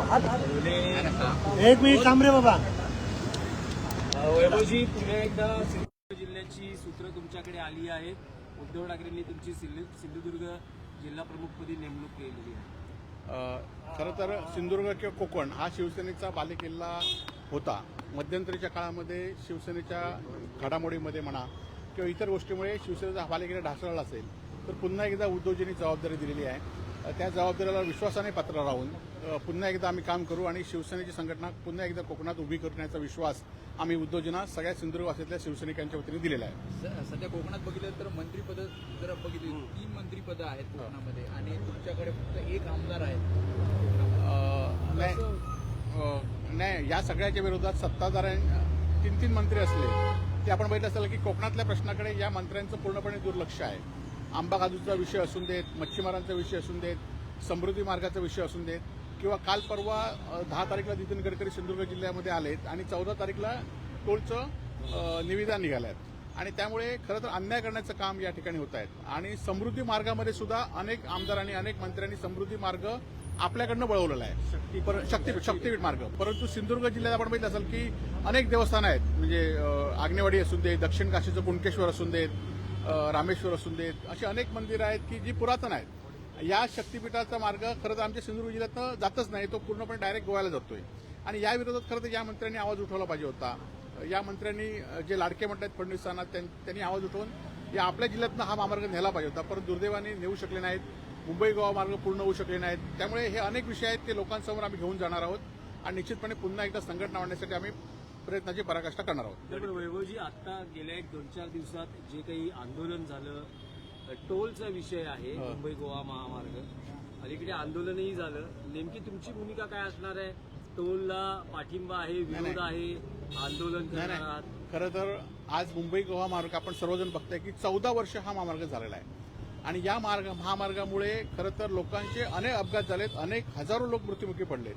एक मिनिट थांब रे बाबा. वैभवजी, पुन्हा एकदा सिंधुदुर्ग जिल्ह्याची सूत्र तुमच्याकडे आली आहेत. उद्धव ठाकरेंनी तुमची सिंधुदुर्ग जिल्हा प्रमुखपदी नेमणूक केलेली आहे. खरं तर सिंधुदुर्ग किंवा कोकण हा शिवसेनेचा बालेकिल्ला होता. मध्यंतरीच्या काळामध्ये शिवसेनेच्या घडामोडीमध्ये म्हणा किंवा इतर गोष्टीमुळे शिवसेनेचा हा बालेकिल्ला ढासळला असेल तर पुन्हा एकदा उद्धवजींनी जबाबदारी दिलेली आहे. त्या जबाबदारीला विश्वासाने पात्र राहून पुन्हा एकदा आम्ही काम करू आणि शिवसेनेची संघटना पुन्हा एकदा कोकणात उभी करण्याचा विश्वास आम्ही उद्धवजींना सगळ्या सिंधुदुर्गवासीतल्या शिवसैनिकांच्या वतीने दिलेला आहे. सध्या कोकणात बघितलं तर मंत्रिपद जर बघितली 3 मंत्रिपदं आहेत कोकणामध्ये आणि तुमच्याकडे फक्त 1 आमदार आहे. नाही, या सगळ्याच्या विरोधात सत्ताधाऱ्यांना 3 मंत्री असले ते आपण बघितलं असेल की कोकणातल्या प्रश्नाकडे या मंत्र्यांचं पूर्णपणे दुर्लक्ष आहे. आंबा काजूचा विषय असून देत, मच्छीमारांचा विषय असून देत, समृद्धी मार्गाचा विषय असून देत किंवा काल परवा 10 तारीखला नितीन गडकरी सिंधुदुर्ग जिल्ह्यामध्ये आलेत आणि 14 तारीखला टोलचं निविदा निघालं आहे आणि त्यामुळे खरं तर अन्याय करण्याचं काम या ठिकाणी होत आहे. आणि समृद्धी मार्गामध्ये सुद्धा अनेक आमदारांनी अनेक मंत्र्यांनी समृद्धी मार्ग आपल्याकडनं वळवलेला आहे, शक्तीपीठ मार्ग. परंतु सिंधुदुर्ग जिल्ह्यात आपण बघितलं असेल की अनेक देवस्थान आहेत, म्हणजे आग्नेवाडी असून देत, दक्षिण काशीचं कुणकेश्वर असून देत, रामेश्वर असून देत, अशी अनेक मंदिरं आहेत की जी पुरातन आहेत. या शक्तीपीठाचा मार्ग खरं तर आमच्या सिंधुदुर्ग जिल्ह्यातनं जातच नाही, तो पूर्णपणे डायरेक्ट गोव्याला जातोय. आणि या विरोधात खरं तर या मंत्र्यांनी आवाज उठवला पाहिजे होता. या मंत्र्यांनी जे लाडके म्हणतात फडणवीसांना, त्यांनी आवाज उठवून या आपल्या जिल्ह्यातनं हा महामार्ग नेला पाहिजे होता, परंतु दुर्दैवाने नेऊ शकले नाहीत. मुंबई गोवा मार्ग पूर्ण होऊ शकले नाहीत. त्यामुळे हे अनेक विषय आहेत ते लोकांसमोर आम्ही घेऊन जाणार आहोत आणि निश्चितपणे पुन्हा एकदा संघटना आणण्यासाठी आम्ही प्रयत्नाची पराकाष्ठा करणार आहोत. तर वैभवजी, आता गेल्या 1-2-4 दिवसात जे काही आंदोलन झालं, टोलचा विषय आहे, मुंबई गोवा महामार्ग, अलीकडे आंदोलनही झालं, नेमकी तुमची भूमिका काय असणार आहे? टोलला पाठिंबा आहे, विरोध आहे, आंदोलन करणार आहात? खरं तर आज मुंबई गोवा मार्ग आपण सर्वजण बघताय की 14 वर्ष हा महामार्ग झालेला आहे आणि या महामार्गामुळे खरं तर लोकांचे अनेक अपघात झालेत, अनेक हजारो लोक मृत्युमुखी पडलेत.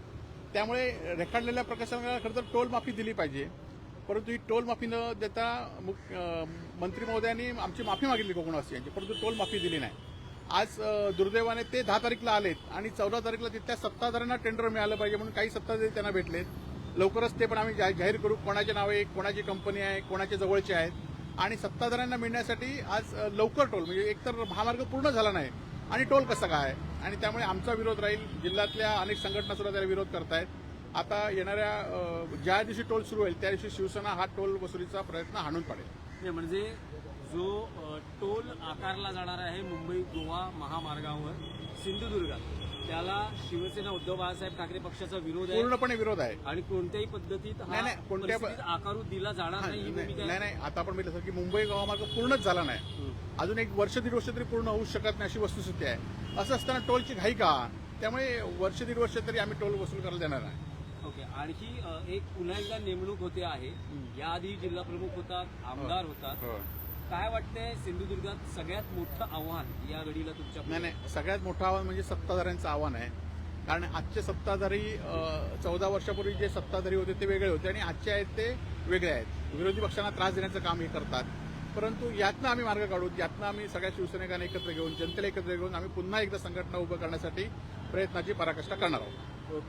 त्यामुळे रेखाडलेल्या प्रकाशाला खरं तर टोल माफी दिली पाहिजे, परंतु ही टोल माफी न देता मंत्री महोदयांनी आमची माफी मागितली कोकणवासियांची, परंतु टोल माफी दिली नाही. आज दुर्दैवाने ते 10 तारीखला आलेत आणि 14 तारीखला तिथल्या सत्ताधाऱ्यांना टेंडर मिळालं पाहिजे म्हणून काही सत्ताधारी त्यांना भेटलेत. लवकरच ते पण आम्ही जाहीर करू कोणाच्या नावे, कोणाची कंपनी आहे, कोणाच्या जवळचे आहेत आणि सत्ताधाऱ्यांना मिळण्यासाठी आज लवकर टोल, म्हणजे एकतर महामार्ग पूर्ण झाला नाही आणि टोल कसा काय, आणि त्यामुळे आमचा विरोध राहील. जिल्ह्यातल्या अनेक संघटना सुद्धा त्याला विरोध करतायत. आता येणाऱ्या ज्या दिवशी टोल सुरू होईल त्या दिवशी शिवसेना हा टोल वसुलीचा प्रयत्न हाणून पाडेल. म्हणजे जो टोल आकारला जाणार आहे मुंबई गोवा महामार्गावर सिंधुदुर्गात, त्याला शिवसेना उद्धव बाळासाहेब ठाकरे पक्षाचा विरोध आहे, पूर्णपणे विरोध आहे. आणि कोणत्याही पद्धतीत आकारू दिला जाणार नाही. नाही, आता आपण बघितलं की मुंबई गोवा मार्ग पूर्णच झाला नाही, अजून 1-1.5 वर्ष तरी पूर्ण होऊ शकत नाही अशी वस्तुस्थिती आहे. असं असताना टोलची घाई का? त्यामुळे 1-1.5 वर्ष तरी आम्ही टोल वसूल करायला देणार नाही. ओके. आणखी एक पुन्हा एकदा नेमणूक होते आहे, याआधी जिल्हा प्रमुख होतात, आमदार होतात, काय वाटतंय सिंधुदुर्गात सगळ्यात मोठं आव्हान या घडीला तुमच्या? नाही, सगळ्यात मोठं आव्हान म्हणजे सत्ताधाऱ्यांचं आव्हान आहे. कारण आजचे सत्ताधारी 14 वर्षापूर्वी जे सत्ताधारी होते ते वेगळे होते आणि आजचे आहेत ते वेगळे आहेत. विरोधी पक्षांना त्रास देण्याचं काम हे करतात, परंतु यातनं आम्ही मार्ग काढू, यातनं आम्ही सगळ्या शिवसैनिकांना एकत्र घेऊन, जनतेला एकत्र घेऊन आम्ही पुन्हा एकदा संघटना उभं करण्यासाठी प्रयत्नाची पराकाष्ठा करणार आहोत.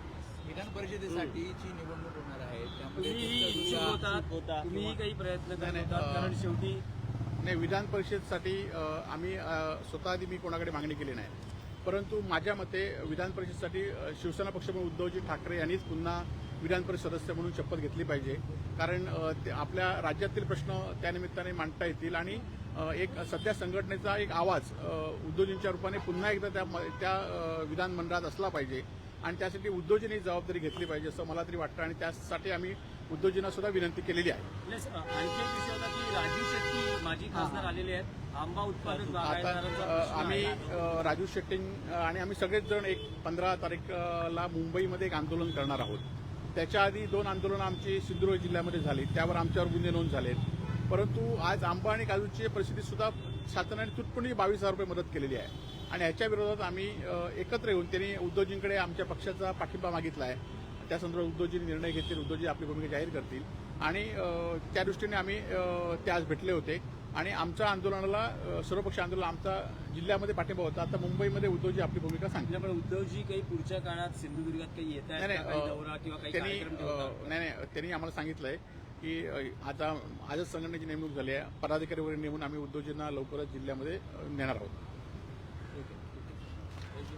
विधान परिषदेसाठीची निवडणूक होणार आहे, तुम्ही काही प्रयत्न करतात? कारण शेवटी नाही, विधान परिषदेसाठी आम्ही स्वतः आधी मी कोणाकडे मागणी केली नाही, परंतु माझ्या मते विधान परिषदेसाठी शिवसेना पक्ष म्हणून उद्धवजी ठाकरे यांनीच पुन्हा विधान परिषद सदस्य म्हणून शपथ घेतली पाहिजे. कारण आपल्या राज्यातील प्रश्न त्यानिमित्ताने मांडता येतील आणि एक सध्या संघटनेचा एक आवाज उद्धवजींच्या रूपाने पुन्हा एकदा त्या विधानमंडळात असला पाहिजे आणि त्यासाठी उद्धवजींनी जबाबदारी घेतली पाहिजे असं मला तरी वाटतं आणि त्यासाठी आम्ही उद्धवजींना सुद्धा विनंती केलेली आहे. आणखी एक विषय होता की राजू शेट्टी माजी खासदार आलेले आहेत, आंबा उत्पादक आम्ही राजू शेट्टी आणि आम्ही सगळेच जण 15 तारीखला मुंबईमध्ये एक आंदोलन करणार आहोत. त्याच्या आधी 2 आंदोलनं आमची सिंधुदुर्ग जिल्ह्यामध्ये झाली, त्यावर आमच्यावर गुन्हे नोंद झालेत. परंतु आज आंबा आणि काजूची परिस्थिती सुद्धा शासनाने तुटपुंजी 22,000 रुपये मदत केलेली आहे आणि ह्याच्या विरोधात आम्ही एकत्र येऊन त्यांनी उद्धवजींकडे आमच्या पक्षाचा पाठिंबा मागितला आहे. त्या संदर्भात उद्धवजींनी निर्णय घेतील, उद्धवजी आपली भूमिका जाहीर करतील आणि त्या दृष्टीने आम्ही ते आज भेटले होते आणि आमच्या आंदोलनाला सर्वपक्ष आंदोलन आमचा जिल्ह्यामध्ये पाठिंबा होता. आता मुंबईमध्ये उद्धवजी आपली भूमिका सांगतील. पण उद्धवजी काही पुढच्या काळात सिंधुदुर्गात काही येत आहेत का? काही दौरा किंवा काही कार्यक्रम ठेवतात? नाही त्यांनी आम्हाला सांगितलंय की आता आजच संघटनेची नेमणूक झाली आहे. पदाधिकारी वगैरे नेमून आम्ही उद्धवजींना लवकरच जिल्ह्यामध्ये नेणार आहोत. ओके. थँक्यू.